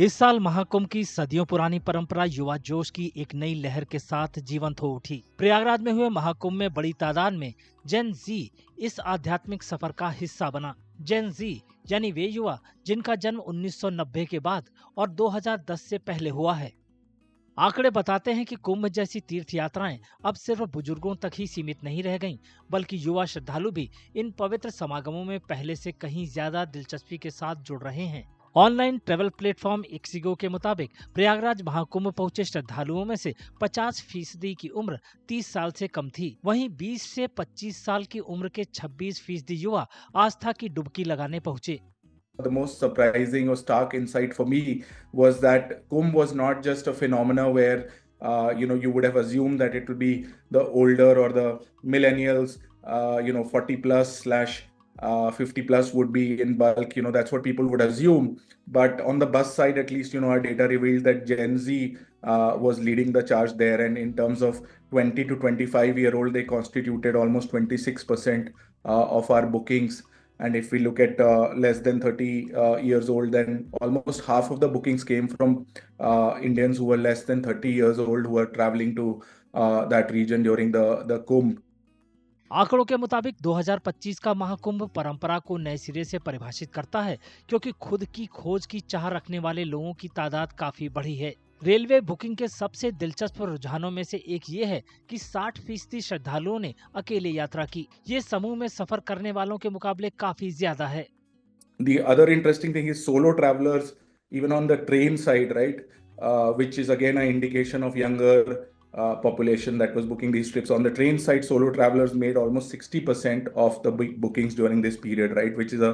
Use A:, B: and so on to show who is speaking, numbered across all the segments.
A: इस साल महाकुंभ की सदियों पुरानी परंपरा युवा जोश की एक नई लहर के साथ जीवंत हो उठी। प्रयागराज में हुए महाकुंभ में बड़ी तादाद में जेन जी इस आध्यात्मिक सफर का हिस्सा बना। जेन जी यानी वे युवा जिनका जन्म 1990 के बाद और 2010 से पहले हुआ है। आंकड़े बताते हैं कि कुंभ जैसी तीर्थ यात्राएं अब सिर्फ बुजुर्गों तक ही सीमित नहीं रह गईं, बल्कि युवा श्रद्धालु भी इन पवित्र समागमों में पहले से कहीं ज्यादा दिलचस्पी के साथ जुड़ रहे हैं। ऑनलाइन ट्रैवल प्लेटफॉर्म इक्सिगो के मुताबिक प्रयागराज महाकुंभ पहुंचे श्रद्धालुओं में से 50% की उम्र 30 साल से कम थी। वहीं 20 से 25 साल की उम्र के 26% युवा आस्था की डुबकी लगाने पहुंचे।
B: The most surprising or stark insight for me was that Kumbh was not just a phenomena where you would have assumed that it would be the older or the millennials, 40 plus slash 50 plus would be in bulk. That's what people would assume. But on the bus side, at least, our data revealed that Gen Z was leading the charge there. And in terms of 20 to 25-year-old, they constituted almost 26% of our bookings. And if we look at less than 30 years old, then almost half of the bookings came from Indians who were less than 30 years old who were traveling to that region during the Kumbh.
A: आंकड़ों के मुताबिक 2025 का महाकुंभ परंपरा को नए सिरे से परिभाषित करता है, क्योंकि खुद की खोज की चाह रखने वाले लोगों की तादाद काफी बढ़ी है। रेलवे बुकिंग के सबसे दिलचस्प रुझानों में से एक ये है कि 60% श्रद्धालुओं ने अकेले यात्रा की। ये समूह में सफर करने वालों के मुकाबले काफी ज्यादा है।
B: The other interesting thing is solo travelers, even on the train side, right? Which is again an indication of younger population that was booking these trips. On the train side, solo travelers made almost 60% of the bookings during this period, right? Which is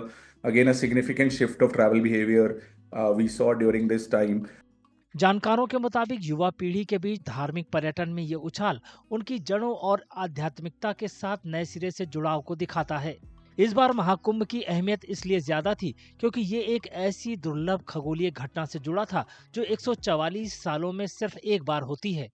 B: again a significant shift of travel behavior we saw during this time.
A: जानकारों के मुताबिक युवा पीढ़ी के बीच धार्मिक पर्यटन में ये उछाल उनकी जड़ों और आध्यात्मिकता के साथ नए सिरे से जुड़ाव को दिखाता है। इस बार महाकुंभ की अहमियत इसलिए ज्यादा थी क्योंकि ये एक ऐसी दुर्लभ खगोलीय घटना से जुड़ा था जो 144 सालों में सिर्फ एक बार होती है।